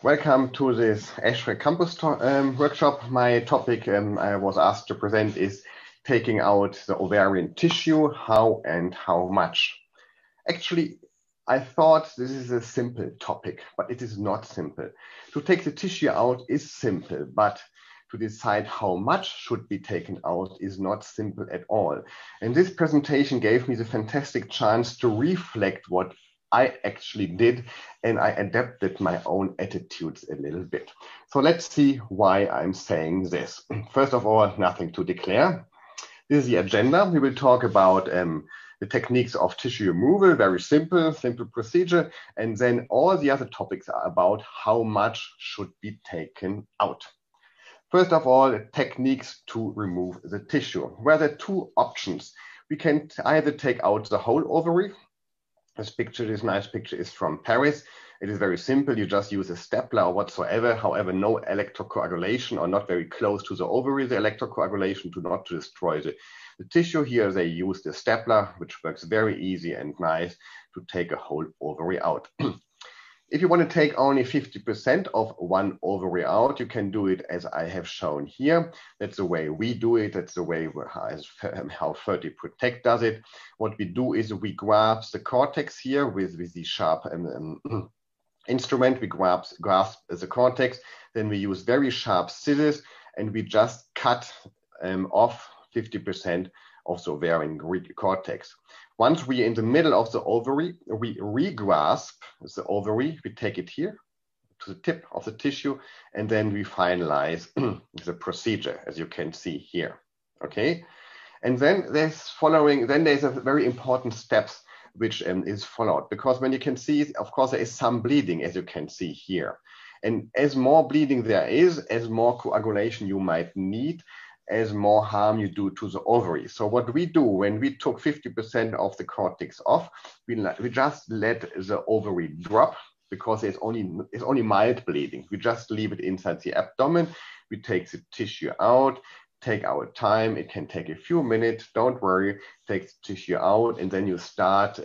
Welcome to this ESHRE Campus workshop. My topic I was asked to present is taking out the ovarian tissue, how and how much. Actually, I thought this is a simple topic, but it is not simple. To take the tissue out is simple, but to decide how much should be taken out is not simple at all. And this presentation gave me the fantastic chance to reflect what I actually did, and I adapted my own attitudes a little bit. So let's see why I'm saying this. First of all, nothing to declare. This is the agenda. We will talk about the techniques of tissue removal, very simple procedure. And then all the other topics are about how much should be taken out. First of all, techniques to remove the tissue. Where there are two options. We can either take out the whole ovary. This nice picture is from Paris. It is very simple. You just use a stapler or whatsoever. However, no electrocoagulation or not very close to the ovary, the electrocoagulation to not destroy the tissue. Here they use the stapler, which works very easy and nice to take a whole ovary out. If you want to take only 50% of one ovary out, you can do it as I have shown here. That's the way we do it. That's the way how Fertility Protect does it. What we do is we grasp the cortex here with the sharp instrument. We grasp the cortex. Then we use very sharp scissors and we just cut off 50% of the ovarian cortex. Once we are in the middle of the ovary, we re-grasp the ovary. We take it here to the tip of the tissue, and then we finalize the procedure, as you can see here. Okay, and then there's a very important steps which is followed, because when you can see, of course, there is some bleeding, as you can see here, and as more bleeding there is, as more coagulation you might need, as more harm you do to the ovary. So what we do when we took 50% of the cortex off, we just let the ovary drop, because it's only mild bleeding. We just leave it inside the abdomen. We take the tissue out, take our time. It can take a few minutes, don't worry. Take the tissue out, and then you start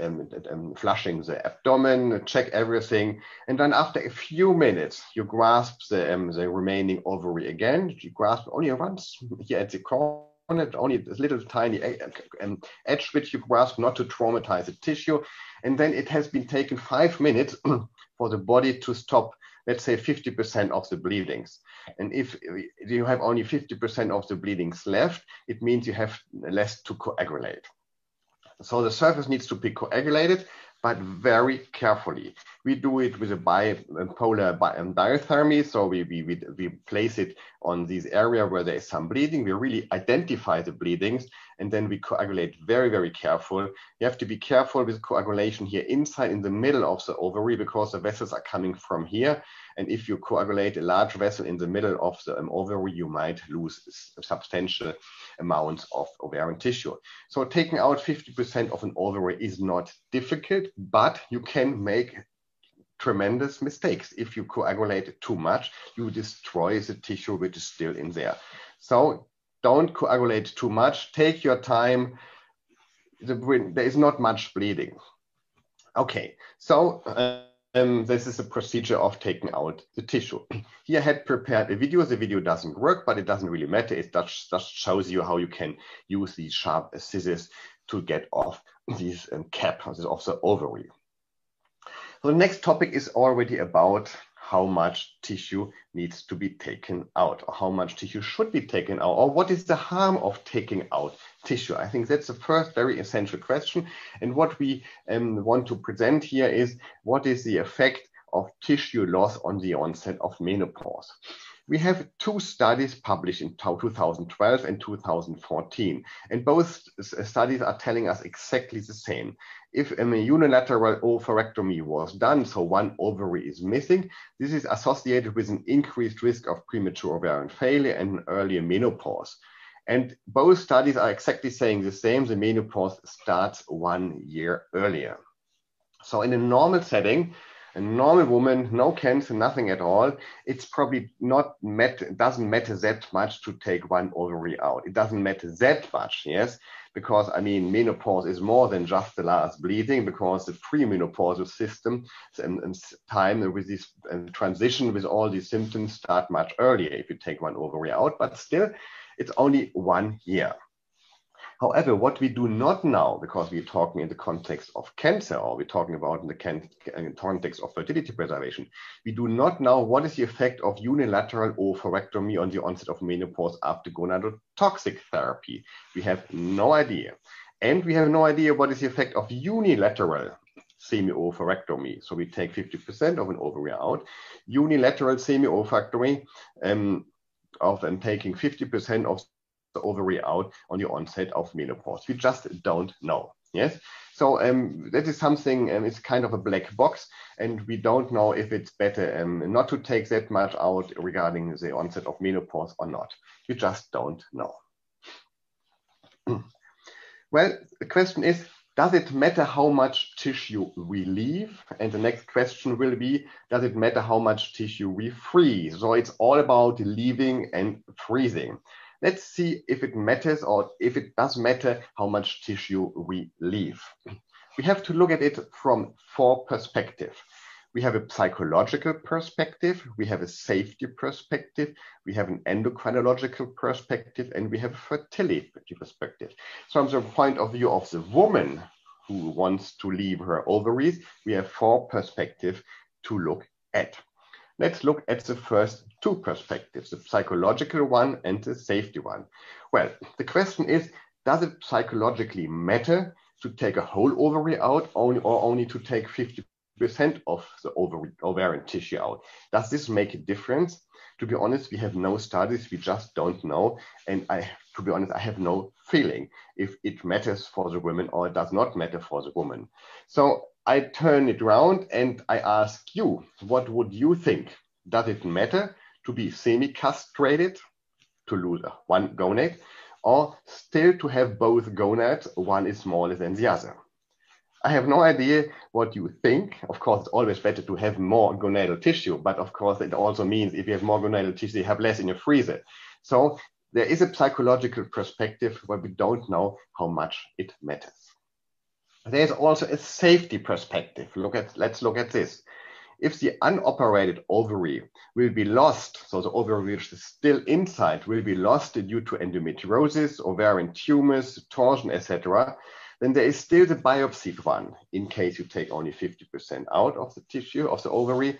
flushing the abdomen, check everything. And then after a few minutes, you grasp the remaining ovary again. You grasp only once here at the corner, only this little tiny edge which you grasp, not to traumatize the tissue. And then it has been taken 5 minutes for the body to stop, let's say 50% of the bleedings. And if you have only 50% of the bleedings left, it means you have less to coagulate. So the surface needs to be coagulated, but very carefully. We do it with a bipolar diathermy. So we place it on this area where there is some bleeding. We really identify the bleedings, and then we coagulate very, very careful. You have to be careful with coagulation here inside in the middle of the ovary, because the vessels are coming from here. And if you coagulate a large vessel in the middle of the ovary, you might lose substantial amounts of ovarian tissue. So taking out 50% of an ovary is not difficult, but you can make tremendous mistakes. If you coagulate too much, you destroy the tissue which is still in there. So don't coagulate too much. Take your time. There is not much bleeding. Okay, so this is a procedure of taking out the tissue. Here I had prepared a video. The video doesn't work, but it doesn't really matter. It just shows you how you can use these sharp scissors to get off this cap of the ovary. So the next topic is already about how much tissue needs to be taken out, or how much tissue should be taken out, or what is the harm of taking out tissue. I think that's the first very essential question. And what we want to present here is what is the effect of tissue loss on the onset of menopause. We have two studies published in 2012 and 2014, and both studies are telling us exactly the same. If a unilateral oophorectomy was done, so one ovary is missing, this is associated with an increased risk of premature ovarian failure and earlier menopause. And both studies are exactly saying the same. The menopause starts 1 year earlier. So in a normal setting, A normal woman, no cancer, nothing at all, it's probably not it doesn't matter that much to take one ovary out. It doesn't matter that much, yes, because I mean, menopause is more than just the last bleeding, because the premenopausal system and time with this transition with all these symptoms start much earlier if you take one ovary out, but still it's only 1 year. However, what we do not know, because we're talking in the context of cancer, or we're talking about in the context of fertility preservation, we do not know what is the effect of unilateral oophorectomy on the onset of menopause after gonadotoxic therapy. We have no idea. And we have no idea what is the effect of unilateral semi-oophorectomy. So we take 50% of an ovary out. Unilateral semi-oophorectomy of taking 50% of the ovary out on the onset of menopause. We just don't know. Yes. So that is something, it's kind of a black box, and we don't know if it's better not to take that much out regarding the onset of menopause or not. We just don't know. Well, the question is, does it matter how much tissue we leave? And the next question will be, does it matter how much tissue we freeze? So it's all about leaving and freezing. Let's see if it matters, or if it does matter how much tissue we leave. We have to look at it from 4 perspectives. We have a psychological perspective, we have a safety perspective, we have an endocrinological perspective, and we have a fertility perspective. So from the point of view of the woman who wants to leave her ovaries, we have 4 perspectives to look at. Let's look at the first 2 perspectives, the psychological one and the safety one. Well, the question is, does it psychologically matter to take a whole ovary out or only to take 50% of the ovarian tissue out? Does this make a difference? To be honest, we have no studies, we just don't know. And to be honest, I have no feeling if it matters for the woman or it does not matter for the woman. So I turn it around and I ask you, what would you think? Does it matter to be semi-castrated, to lose one gonad, or still to have both gonads, one is smaller than the other? I have no idea what you think. Of course, it's always better to have more gonadal tissue, but of course it also means if you have more gonadal tissue, you have less in your freezer. So there is a psychological perspective where we don't know how much it matters. There's also a safety perspective. Let's look at this. If the unoperated ovary will be lost, so the ovary which is still inside will be lost due to endometriosis, ovarian tumors, torsion, etc., then there is still the biopsied one, in case you take only 50% out of the tissue of the ovary,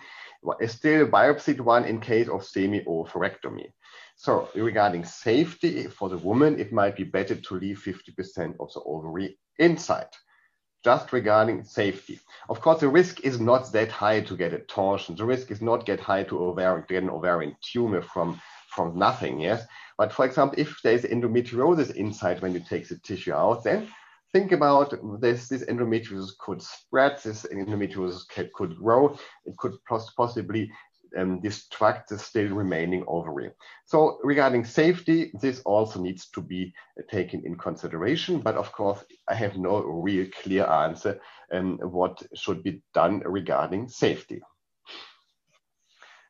is still a biopsied one in case of semi-oophorectomy. So regarding safety for the woman, it might be better to leave 50% of the ovary inside. Just regarding safety. Of course, the risk is not that high to get a torsion. The risk is not that high to get an ovarian tumor from nothing, yes? But for example, if there is endometriosis inside when you take the tissue out, then think about this endometriosis could spread, this endometriosis could grow, it could possibly destruct the still remaining ovary. So regarding safety, this also needs to be taken in consideration. But of course, I have no real clear answer what should be done regarding safety.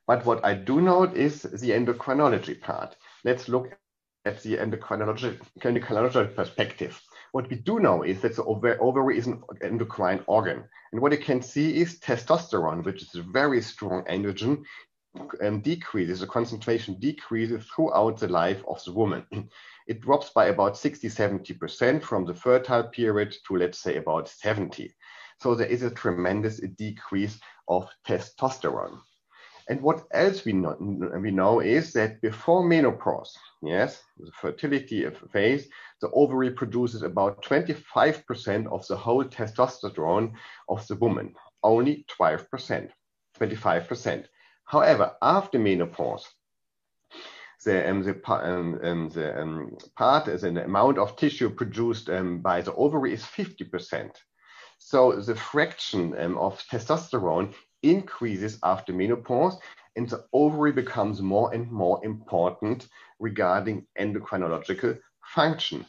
But what I do know is the endocrinology part. Let's look at the endocrinological perspective. What we do know is that the ovary is an endocrine organ. And what you can see is testosterone, which is a very strong androgen, decreases, the concentration decreases throughout the life of the woman. It drops by about 60–70% from the fertile period to, let's say, about 70. So there is a tremendous decrease of testosterone. And what else we know is that before menopause, yes, the fertility phase, the ovary produces about 25% of the whole testosterone of the woman, only 12%, 25%. However, after menopause, the amount of tissue produced by the ovary is 50%. So the fraction of testosterone increases after menopause, and the ovary becomes more and more important regarding endocrinological function.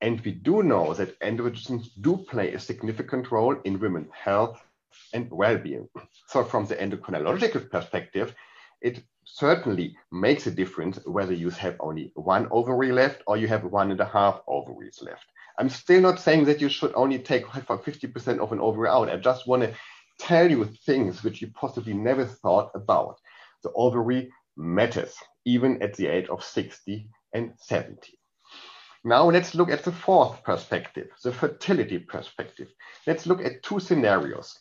And we do know that androgens do play a significant role in women's health and well-being. So from the endocrinological perspective, it certainly makes a difference whether you have only one ovary left or you have 1.5 ovaries left. I'm still not saying that you should only take 50% of an ovary out. I just want to tell you things which you possibly never thought about. The ovary matters, even at the age of 60 and 70. Now let's look at the fourth perspective, the fertility perspective. Let's look at two scenarios.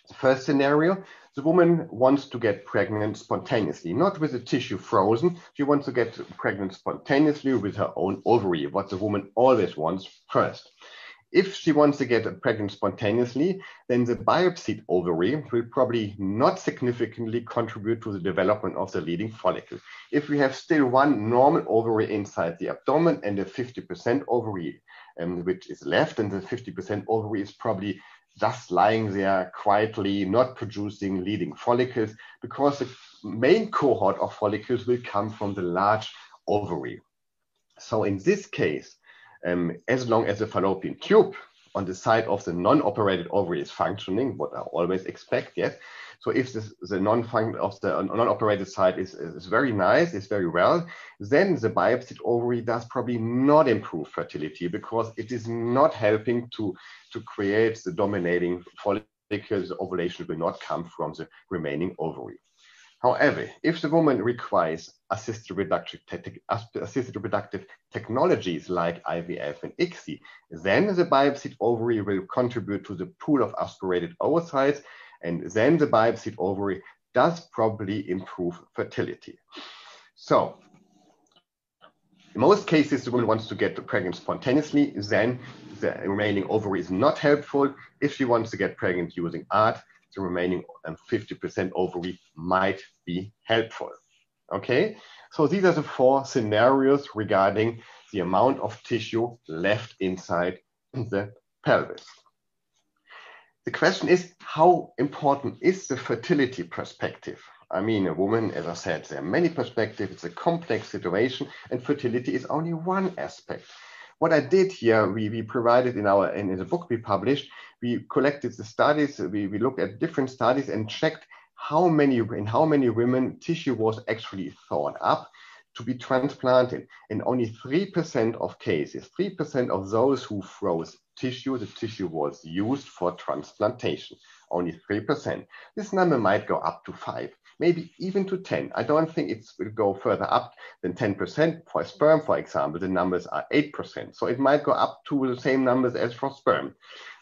The first scenario, the woman wants to get pregnant spontaneously, not with the tissue frozen. She wants to get pregnant spontaneously with her own ovary, what the woman always wants first. If she wants to get pregnant spontaneously, then the biopsied ovary will probably not significantly contribute to the development of the leading follicle. If we have still one normal ovary inside the abdomen and a 50% ovary which is left, and the 50% ovary is probably just lying there quietly, not producing leading follicles, because the main cohort of follicles will come from the large ovary. So in this case, as long as the fallopian tube on the side of the non-operated ovary is functioning, what I always expect, yes. So if the non-operated side is very nice, is very well, then the biopsied ovary does probably not improve fertility because it is not helping to create the dominating follicles. The ovulation will not come from the remaining ovary. However, if the woman requires assisted reproductive technologies like IVF and ICSI, then the biopsied ovary will contribute to the pool of aspirated oocytes, and then the biopsied ovary does probably improve fertility. So, in most cases, the woman wants to get pregnant spontaneously, then the remaining ovary is not helpful. If she wants to get pregnant using ART, the remaining 50% ovary might be helpful. Okay, so these are the four scenarios regarding the amount of tissue left inside the pelvis. The question is, how important is the fertility perspective? I mean, a woman, as I said, there are many perspectives, it's a complex situation, and fertility is only one aspect. What I did here, we provided in the book we published, we collected the studies, we looked at different studies and checked in how many women tissue was actually thought up to be transplanted. And only 3% of cases, 3% of those who froze tissue, the tissue was used for transplantation. Only 3%. This number might go up to 5, maybe even to 10. I don't think it will go further up than 10%. For sperm, for example, the numbers are 8%. So it might go up to the same numbers as for sperm.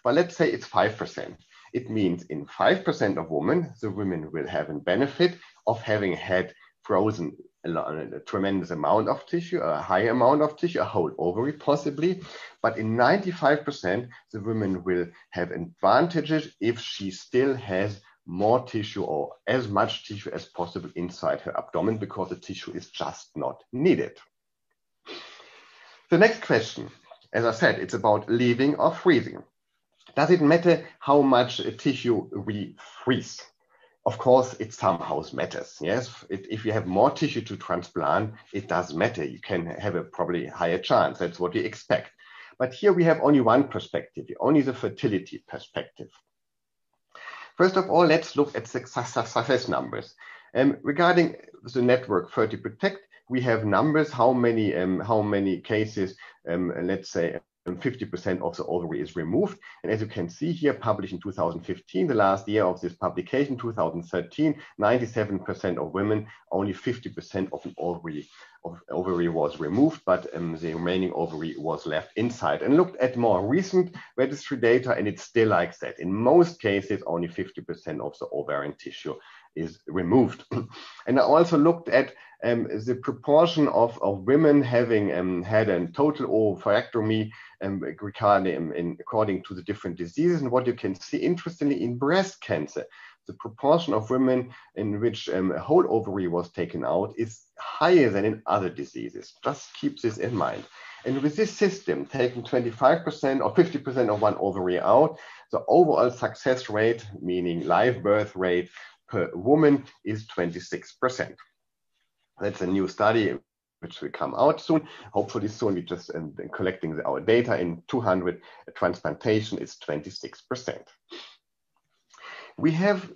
But let's say it's 5%. It means in 5% of women, the women will have a benefit of having had frozen a tremendous amount of tissue, a high amount of tissue, a whole ovary possibly. But in 95%, the women will have advantages if she still has more tissue or as much tissue as possible inside her abdomen because the tissue is just not needed. The next question, as I said, it's about leaving or freezing. Does it matter how much tissue we freeze? Of course, it somehow matters. Yes, if you have more tissue to transplant, it does matter. You can have a probably higher chance. That's what we expect. But here we have only one perspective, only the fertility perspective. First of all, let's look at success numbers. Regarding the network FertiProtect, we have numbers, how many cases, let's say, 50% of the ovary is removed. And as you can see here, published in 2015, the last year of this publication, 2013, 97% of women, only 50% of an ovary was removed, but the remaining ovary was left inside. And looked at more recent registry data, and it's still like that. In most cases, only 50% of the ovarian tissue is removed. And I also looked at the proportion of women having had a total oophorectomy according to the different diseases. And what you can see, interestingly, in breast cancer, the proportion of women in which a whole ovary was taken out is higher than in other diseases. Just keep this in mind. And with this system, taking 25% or 50% of one ovary out, the overall success rate, meaning live birth rate per woman, is 26%. That's a new study which will come out soon. Hopefully soon. We just collecting our data in 200 transplantation is 26%. We have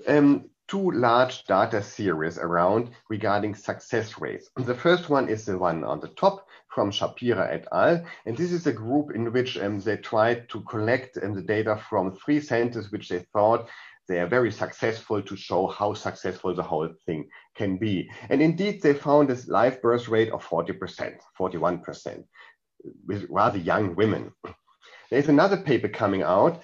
two large data series around regarding success rates. The first one is the one on the top from Shapira et al. And this is a group in which they tried to collect the data from 3 centers which they thought they are very successful to show how successful the whole thing can be. And indeed, they found this live birth rate of 40%, 41%, with rather young women. There's another paper coming out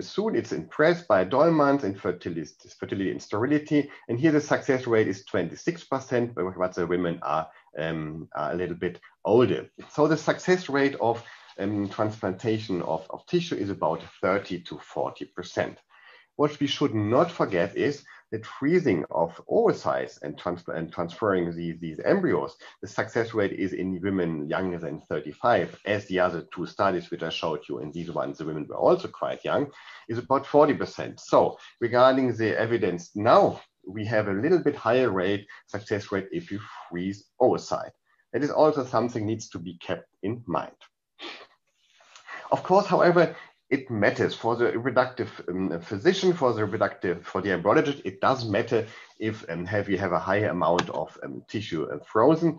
soon. It's in Press by Dolmans in fertility and sterility. And here the success rate is 26%, but the women are a little bit older. So the success rate of transplantation of tissue is about 30 to 40%. What we should not forget is that freezing of oocytes and transferring these embryos, the success rate is in women younger than 35, as the other two studies which I showed you, and these ones, the women were also quite young, is about 40%. So regarding the evidence now, we have a little bit higher success rate if you freeze oocyte. That is also something needs to be kept in mind. Of course, however, it matters for the reproductive physician, for the embryologist. It does matter if you have a higher amount of tissue frozen.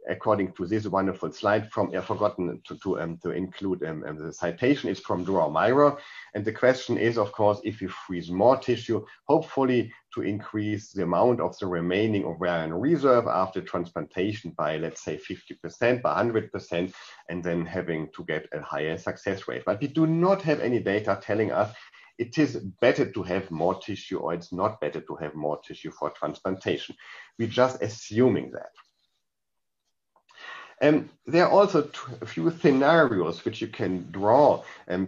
According to this wonderful slide from, I've forgotten to include the citation, is from Dora Myra. And the question is, of course, if you freeze more tissue, hopefully to increase the amount of the remaining ovarian reserve after transplantation by, let's say, 50%, by 100%, and then having to get a higher success rate. But we do not have any data telling us it is better to have more tissue or it's not better to have more tissue for transplantation. We're just assuming that. There are also a few scenarios which you can draw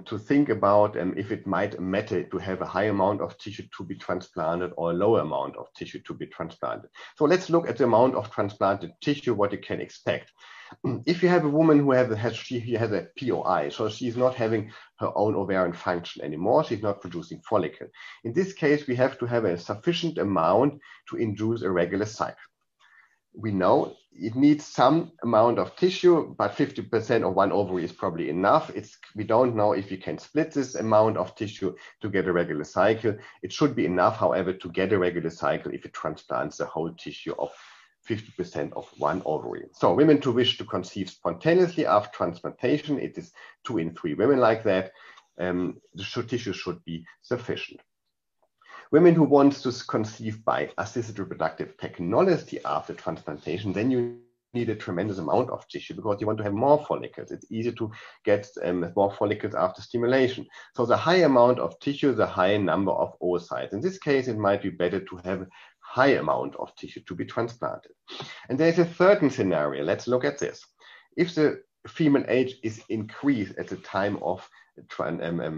to think about if it might matter to have a high amount of tissue to be transplanted or a low amount of tissue to be transplanted. So let's look at the amount of transplanted tissue, what you can expect. If you have a woman who has a POI, so she's not having her own ovarian function anymore, she's not producing follicle. In this case, we have to have a sufficient amount to induce a regular cycle. We know it needs some amount of tissue, but 50% of one ovary is probably enough. We don't know if you can split this amount of tissue to get a regular cycle. It should be enough, however, to get a regular cycle if it transplants the whole tissue of 50% of one ovary. So women who wish to conceive spontaneously after transplantation, it is 2 in 3 women like that, the tissue should be sufficient. Women who want to conceive by assisted reproductive technology after transplantation, then you need a tremendous amount of tissue because you want to have more follicles. It's easier to get more follicles after stimulation. So the high amount of tissue, the higher number of oocytes. In this case, it might be better to have a high amount of tissue to be transplanted. And there's a certain scenario. Let's look at this. If the female age is increased at the time of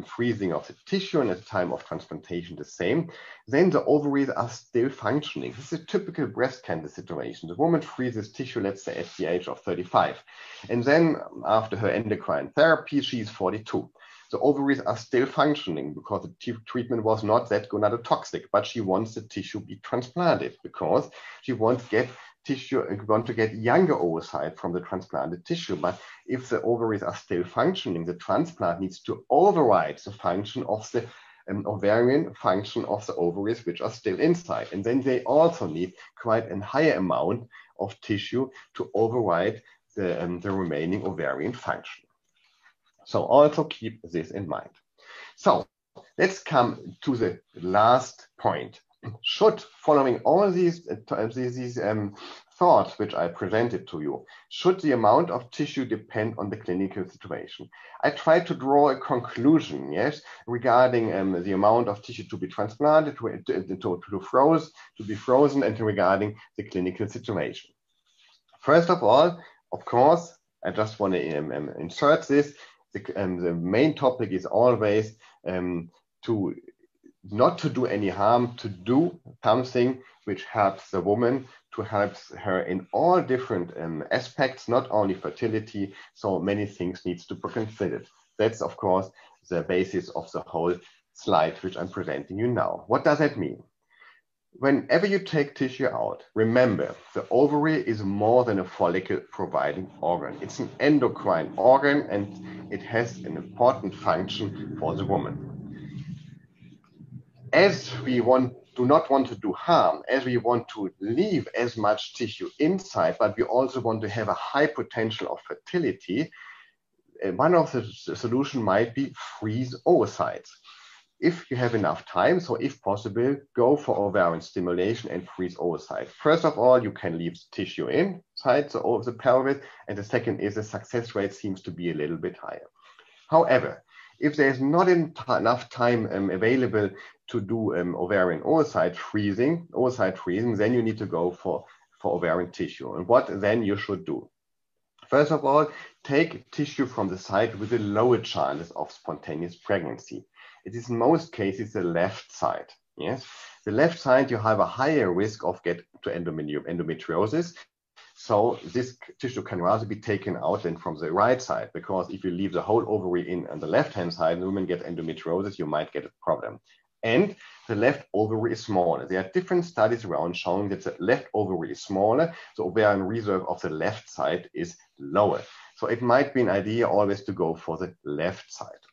freezing of the tissue and at the time of transplantation the same, then the ovaries are still functioning. This is a typical breast cancer situation. The woman freezes tissue, let's say, at the age of 35. And then after her endocrine therapy, she's 42. The ovaries are still functioning because the treatment was not that gonadotoxic, but she wants the tissue be transplanted because she wants to get tissue and want to get younger oocytes from the transplanted tissue. But if the ovaries are still functioning, the transplant needs to override the function of the ovarian function of the ovaries, which are still inside. And then they also need quite a higher amount of tissue to override the remaining ovarian function. So also keep this in mind. So let's come to the last point. Should, following all these thoughts which I presented to you, should the amount of tissue depend on the clinical situation? I tried to draw a conclusion, yes, regarding the amount of tissue to be transplanted, to be frozen, and regarding the clinical situation. First of all, of course, I just want to insert this. The main topic is always not to do any harm, to do something which helps the woman, to help her in all different aspects, not only fertility. So many things needs to be considered. That's, of course, the basis of the whole slide which I'm presenting you now. What does that mean? Whenever you take tissue out, remember, the ovary is more than a follicle-providing organ. It's an endocrine organ, and it has an important function for the woman. as we do not want to do harm, as we want to leave as much tissue inside, but we also want to have a high potential of fertility, one of the solution might be freeze oocytes. If you have enough time, so if possible, go for ovarian stimulation and freeze oocytes. First of all, you can leave tissue inside the pelvis, and the second is the success rate seems to be a little bit higher. However, if there's not enough time available to do ovarian oocyte freezing, then you need to go for ovarian tissue. And what then you should do? First of all, take tissue from the side with the lower chances of spontaneous pregnancy. It is in most cases the left side. Yes, the left side you have a higher risk of get to endometriosis. So this tissue can rather be taken out than from the right side, because if you leave the whole ovary in on the left-hand side and women get endometriosis, you might get a problem. And the left ovary is smaller. There are different studies around showing that the left ovary is smaller, so ovarian reserve of the left side is lower. So it might be an idea always to go for the left side.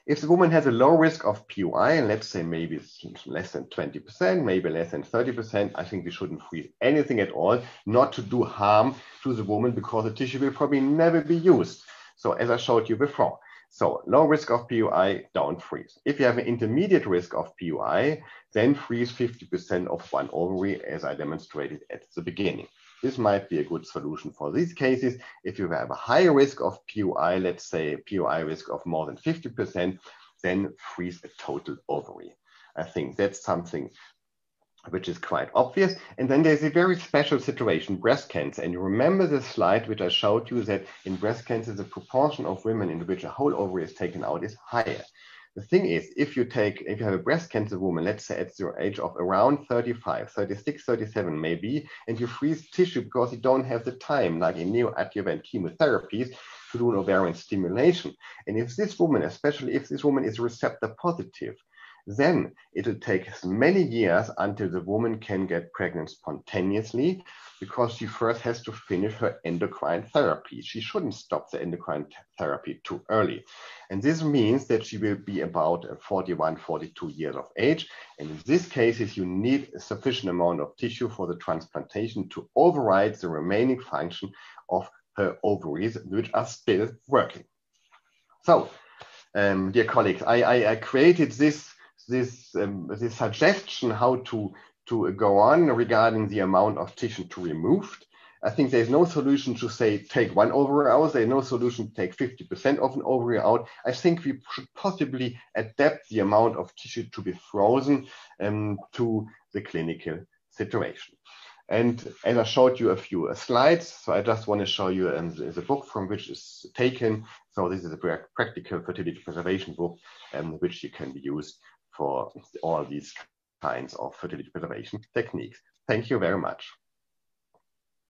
If the woman has a low risk of PUI, and let's say maybe less than 20%, maybe less than 30%, I think we shouldn't freeze anything at all, not to do harm to the woman, because the tissue will probably never be used. So as I showed you before, so low risk of PUI, don't freeze. If you have an intermediate risk of PUI, then freeze 50% of one ovary, as I demonstrated at the beginning. This might be a good solution for these cases. If you have a high risk of PUI, let's say PUI risk of more than 50%, then freeze a total ovary. I think that's something which is quite obvious. And then there's a very special situation, breast cancer. And you remember the slide which I showed you, that in breast cancer, the proportion of women in which a whole ovary is taken out is higher. The thing is, if you have a breast cancer woman, let's say at your age of around 35, 36, 37 maybe, and you freeze tissue because you don't have the time, like in neoadjuvant chemotherapies, to do an ovarian stimulation. And if this woman, especially if this woman is receptor positive, then it'll take many years until the woman can get pregnant spontaneously, because she first has to finish her endocrine therapy. She shouldn't stop the endocrine therapy too early. And this means that she will be about 41, 42 years of age. And in these cases, you need a sufficient amount of tissue for the transplantation to override the remaining function of her ovaries, which are still working. So, dear colleagues, I created this suggestion how to go on regarding the amount of tissue to remove. I think there's no solution to say take one ovary out. There's no solution to take 50% of an ovary out. I think we should possibly adapt the amount of tissue to be frozen to the clinical situation. And as I showed you a few slides, so I just want to show you the book from which is taken. So this is a practical fertility preservation book, which you can use for all these kinds of fertility preservation techniques. Thank you very much.